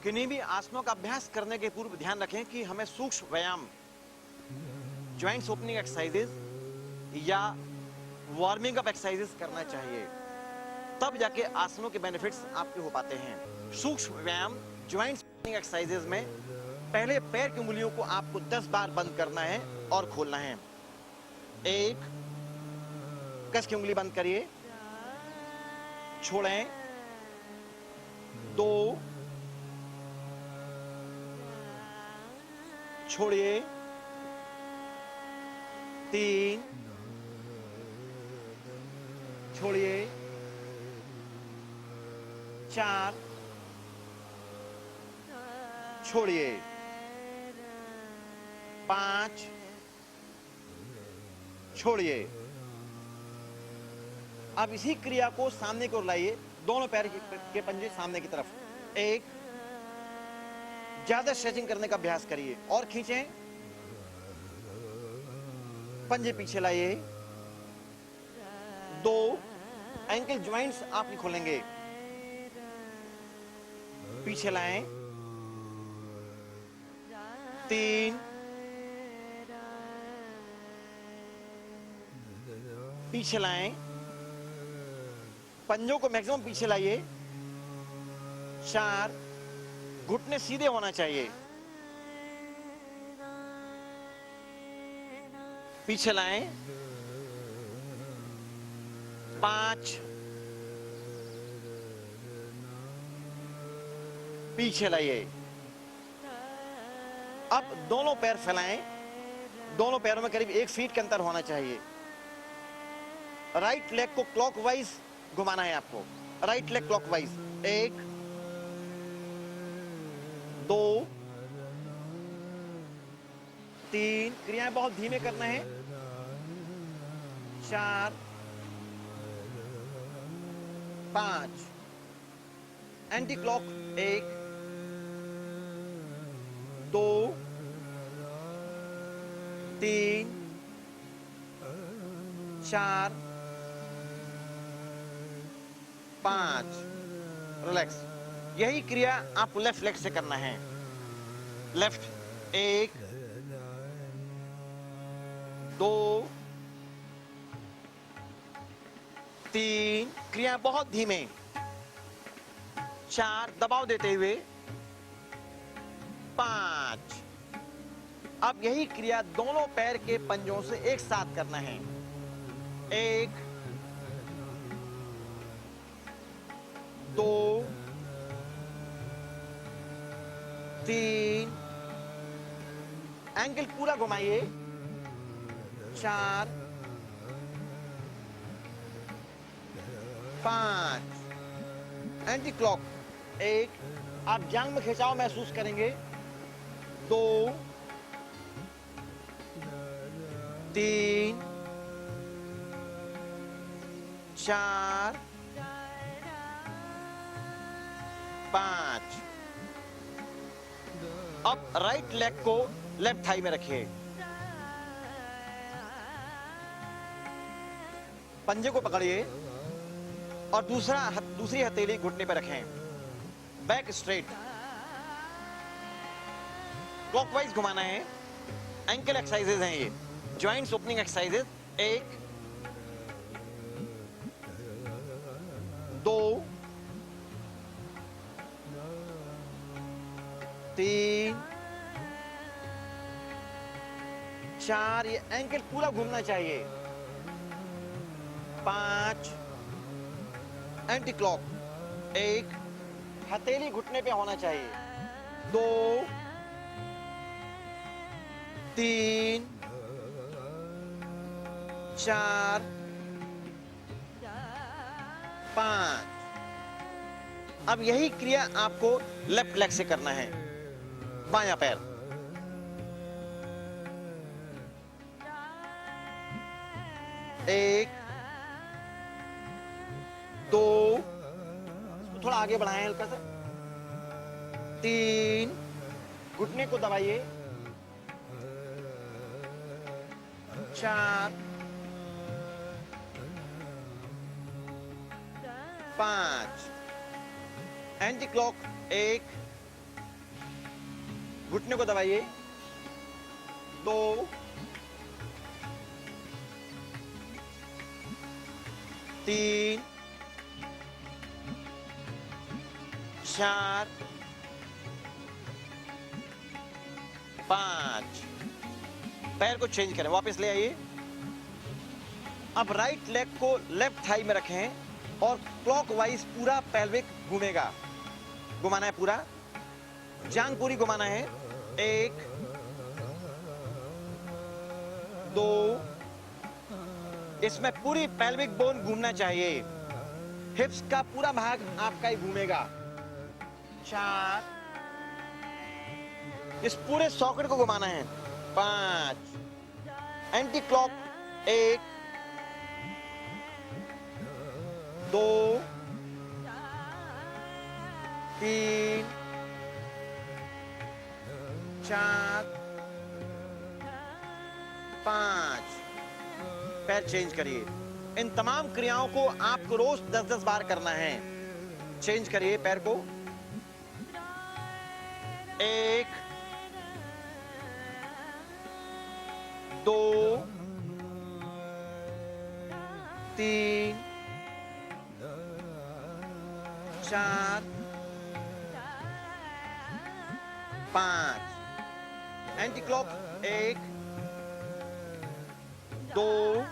किन्हीं भी आसनों का अभ्यास करने के पूर्व ध्यान रखें कि हमें सूक्ष्म व्यायाम, ज्वाइंट्स ओपनिंग एक्सरसाइजेज या वार्मिंग अप एक्सरसाइजेज करना चाहिए, तब जाके आसनों के बेनिफिट्स आपके हो पाते हैं। सूक्ष्म व्यायाम, ज्वाइंट्स ओपनिंग एक्सरसाइजेज में पहले पैर की उंगलियों को आपको 10 बार बंद करना है और खोलना है। 1, कस की उंगली बंद करिए, छोड़ें। 2, छोड़िए। 3, छोड़िए। 4, छोड़िए। 5, छोड़िए। अब इसी क्रिया को सामने की ओर लाइए, दोनों पैर के पंजे सामने की तरफ। 1, ज्यादा स्ट्रेचिंग करने का अभ्यास करिए और खींचें। पंजे पीछे लाइए। 2, एंकल ज्वाइंट्स आप नहीं खोलेंगे, पीछे लाएं। 3, पीछे लाएं। पंजों को मैक्सिमम पीछे लाइए। 4, घुटने सीधे होना चाहिए, पीछे लाएं। 5, पीछे लाइए। अब दोनों पैर फैलाएं, दोनों पैरों में करीब 1 फीट के अंतर होना चाहिए। राइट लेग को क्लॉकवाइज घुमाना है आपको, राइट लेग क्लॉकवाइज। 1, 2, 3, क्रियाएं बहुत धीमे करना है। 4, 5, एंटी क्लॉक। 1, 2, 3, 4, 5, रिलैक्स। यही क्रिया आपको लेफ्ट लेग से करना है। लेफ्ट। 1, 2, 3, क्रिया बहुत धीमे। 4, दबाव देते हुए। 5। अब यही क्रिया दोनों पैर के पंजों से एक साथ करना है। 1, 2, 3, एंकल पूरा घुमाइए। 4, 5, एंटी क्लॉक। 1, आप जांग में खिंचाव महसूस करेंगे। 2, 3, 4, 5। अब राइट लेग को लेफ्ट थाई में रखिए, पंजे को पकड़िए और दूसरी हथेली घुटने पर रखें। बैक स्ट्रेट, क्लॉकवाइज घुमाना है। एंकल एक्सरसाइजेज हैं ये, जॉइंट्स ओपनिंग एक्सरसाइजेज। 1, 2, 3, 4, ये एंकल पूरा घूमना चाहिए। 5, एंटी क्लॉक। 1, हथेली घुटने पे होना चाहिए। 2, 3, 4, 5। अब यही क्रिया आपको लेफ्ट लेग से करना है। बायां पैर। 1, 2, थोड़ा आगे बढ़ाएं हल्का सा। 3, घुटने को दबाइए। 4, 5, एंटी क्लॉक। 1, घुटने को दबाइए, 2, 3, 4, 5। पैर को चेंज करें, वापस ले आइए। अब राइट लेग को लेफ्ट थाई में रखें और क्लॉकवाइज पूरा पेल्विक घूमेगा। घुमाना है पूरा, जांग पूरी घुमाना है। 1, 2, इसमें पूरी पेल्विक बोन घूमना चाहिए। हिप्स का पूरा भाग आपका ही घूमेगा। 4, इस पूरे सॉकेट को घुमाना है। 5, एंटी क्लॉक। 1, 2, 3, 4, 5। पैर चेंज करिए। इन तमाम क्रियाओं को आपको रोज 10-10 बार करना है। चेंज करिए पैर को। 1, 2, 3, 4, 5। Anti clock. 1, 2,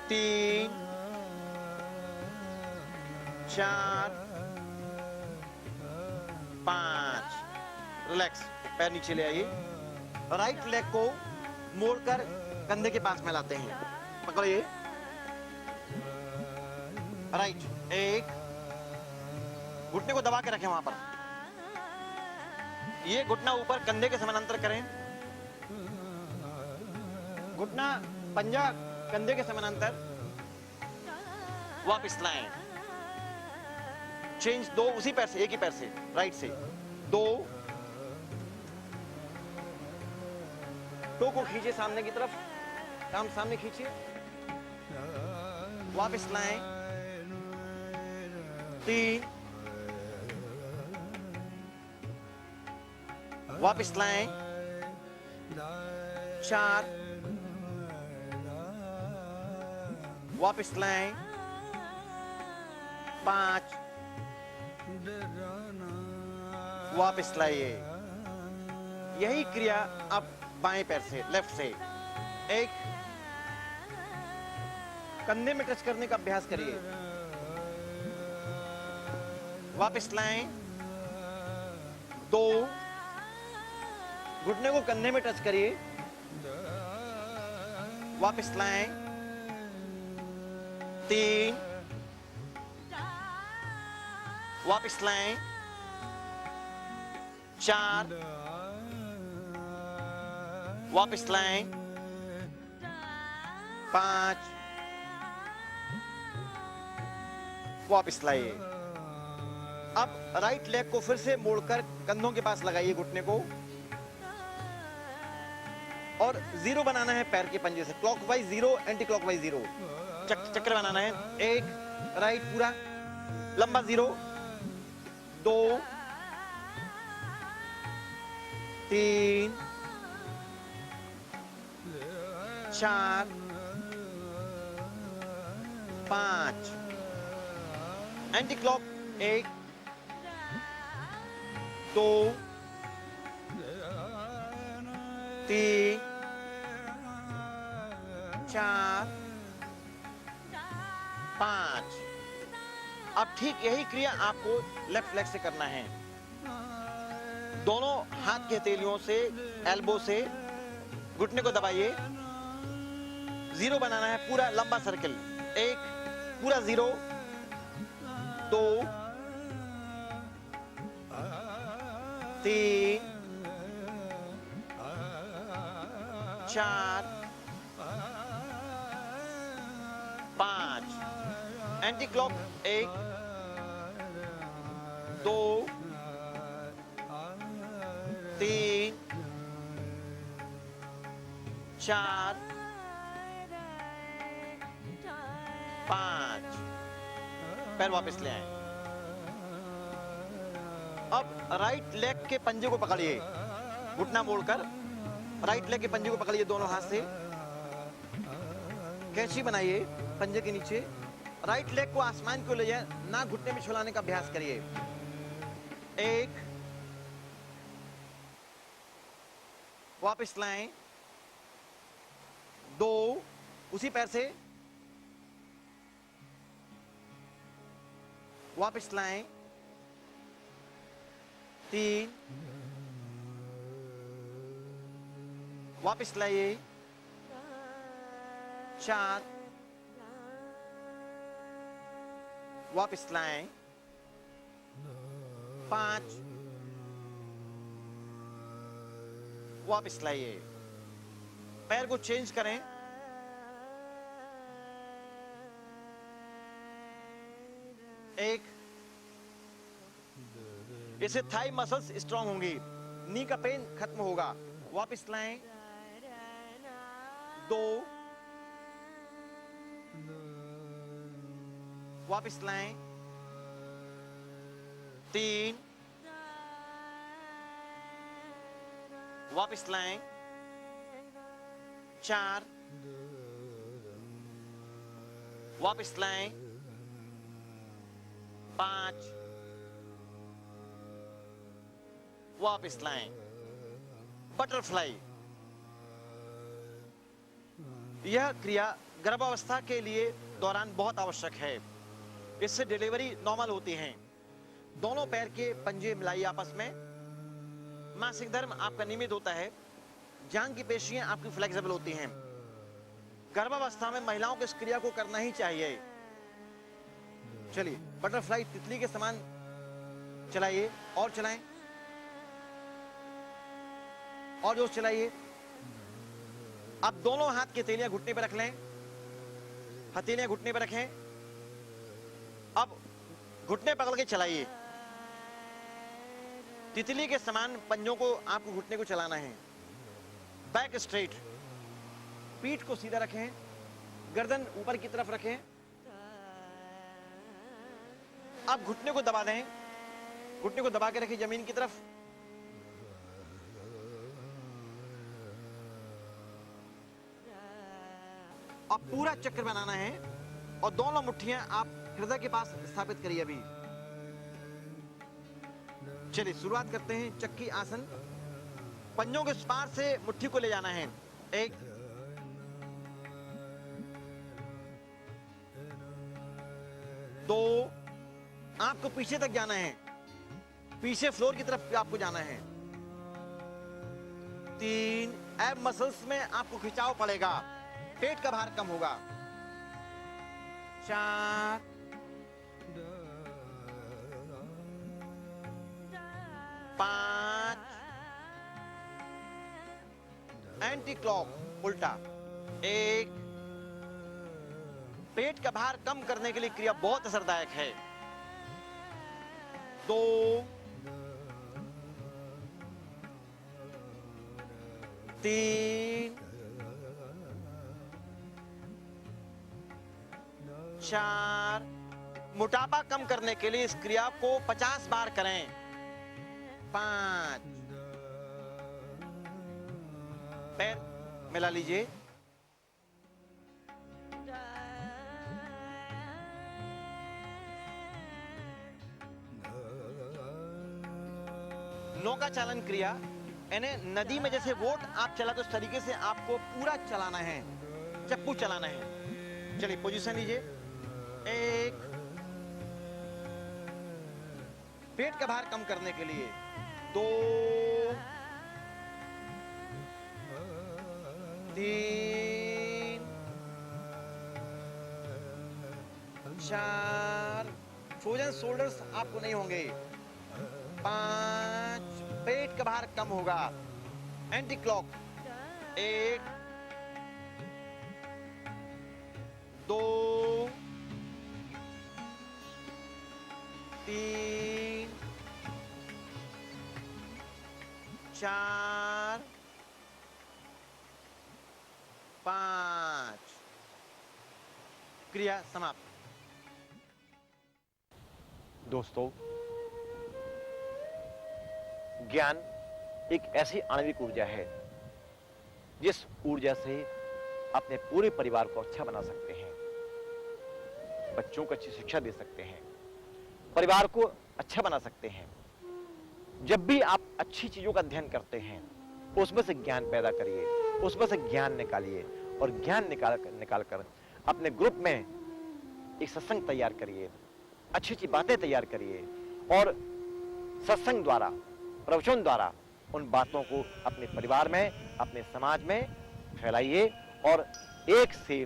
3, 4, 5। रिलैक्स, पैर नीचे ले आइए। राइट लेग को मोड़कर कंधे के पास में लाते हैं। पकड़िए। राइट। 1, घुटने को दबा के रखें वहां पर। ये घुटना ऊपर कंधे के समानांतर करें। घुटना पंजा कंधे के समानांतर। वापस लाएं। चेंज 2 उसी पैर से, एक ही पैर से, राइट से। 2, टो को खींचिए सामने की तरफ, काम सामने खींचिए। वापस लाएं। 3, वापस लाएं। 4, वापस लाएं। 5, वापस लाइए। यही क्रिया अब बाएं पैर से, लेफ्ट से। 1, कंधे में टच करने का अभ्यास करिए। वापस लाएं। 2, घुटने को कंधे में टच करिए। वापस लाएं। 3, वापस लाएं। 4, वापस लाएं। 5, वापस लाइए। अब राइट लेग को फिर से मोड़कर कंधों के पास लगाइए, घुटने को, और 0 बनाना है पैर के पंजे से। Clockwise 0, anti clockwise 0। चक्कर बनाना है। 1, राइट पूरा लंबा 0, 2, 3, 4, 5। Anti clock. 1, 2, 3, 4, 5। अब ठीक यही क्रिया आपको लेफ्ट लेग से करना है। दोनों हाथ की हथेलियों से, एल्बो से घुटने को दबाइए। 0 बनाना है, पूरा लंबा सर्किल। 1, पूरा 0, 2, 3, 4, 5। Anti clock. 1, 2, 3, 4, 5। पैर वापस ले आए। अब राइट लेग के पंजे को पकड़िए, घुटना मोड़कर राइट लेग के पंजे को पकड़िए दोनों हाथ से, कैंची बनाइए पंजे के नीचे, राइट लेग को आसमान को ले जाए, ना घुटने में छुलाने का अभ्यास करिए। 1, वापस लाएं, 2, उसी पैर से वापस लाएं, 3, वापस लाइए, 4, वापस लाएं, 5, वापस लाइए। पैर को चेंज करें, एक, इससे थाई मसल्स स्ट्रांग होंगी, नी का पेन खत्म होगा। वापस लाएं, 2, वापस लाएं, 3, वापस लाएं, 4, वापस लाएं, 5, वापस लाएं। बटरफ्लाई, यह क्रिया गर्भावस्था के लिए दौरान बहुत आवश्यक है। इससे डिलीवरी नॉर्मल होती है। दोनों पैर के पंजे मिलाइए आपस में। मासिक धर्म आपका नियमित होता है। जांघ की पेशियां आपकी फ्लेक्सिबल होती हैं। गर्भावस्था में महिलाओं को इस क्रिया को करना ही चाहिए। चलिए, बटरफ्लाई तितली के समान चलाइए और चलाएं, और जोर चलाइए। अब दोनों हाथ की हथेलियां घुटने पर रख लें, हथेलियां घुटने पर रखें। अब घुटने पकड़ के चलाइए। तितली के समान पंजों को आपको घुटने को चलाना है। बैक स्ट्रेट, पीठ को सीधा रखें, गर्दन ऊपर की तरफ रखें। अब घुटने को दबा दें, घुटने को दबा के रखें जमीन की तरफ। अब पूरा चक्र बनाना है और दोनों मुट्ठियां आप हृदय के पास स्थापित करिए। अभी चलिए शुरुआत करते हैं। चक्की आसन, पंजों के पार से मुट्ठी को ले जाना है। 1, 2, आपको पीछे तक जाना है, पीछे फ्लोर की तरफ आपको जाना है। 3, एब मसल्स में आपको खिंचाव पड़ेगा, पेट का भार कम होगा। 4, 5, एंटी क्लॉक उल्टा। 1, पेट का भार कम करने के लिए क्रिया बहुत असरदायक है। 2, 3, 4, मोटापा कम करने के लिए इस क्रिया को 50 बार करें। 5, पैर मिला लीजिए। नौका चालन क्रिया, यानी नदी में जैसे बोट आप चला तो उस तरीके से आपको पूरा चलाना है, चप्पू चलाना है। चलिए पोजीशन लीजिए। 1, पेट का भार कम करने के लिए। 2, 3, 4, फ्रोजन शोल्डर्स आपको नहीं होंगे। 5, पेट का भार कम होगा। Anti clock. 1, 2, 3, 4, 5। क्रिया समाप्त। दोस्तों, ज्ञान एक ऐसी आणविक ऊर्जा है जिस ऊर्जा से अपने पूरे परिवार को अच्छा बना सकते हैं, बच्चों को अच्छी शिक्षा दे सकते हैं, परिवार को अच्छा बना सकते हैं। जब भी आप अच्छी चीजों का अध्ययन करते हैं, उसमें से ज्ञान पैदा करिए, उसमें से ज्ञान निकालिए और ज्ञान निकालकर अपने ग्रुप में एक सत्संग तैयार करिए, अच्छी अच्छी बातें तैयार करिए और सत्संग द्वारा, प्रवचन द्वारा उन बातों को अपने परिवार में, अपने समाज में फैलाइए और एक से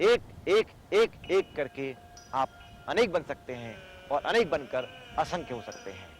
एक करके आप अनेक बन सकते हैं और अनेक बनकर असंख्य हो सकते हैं।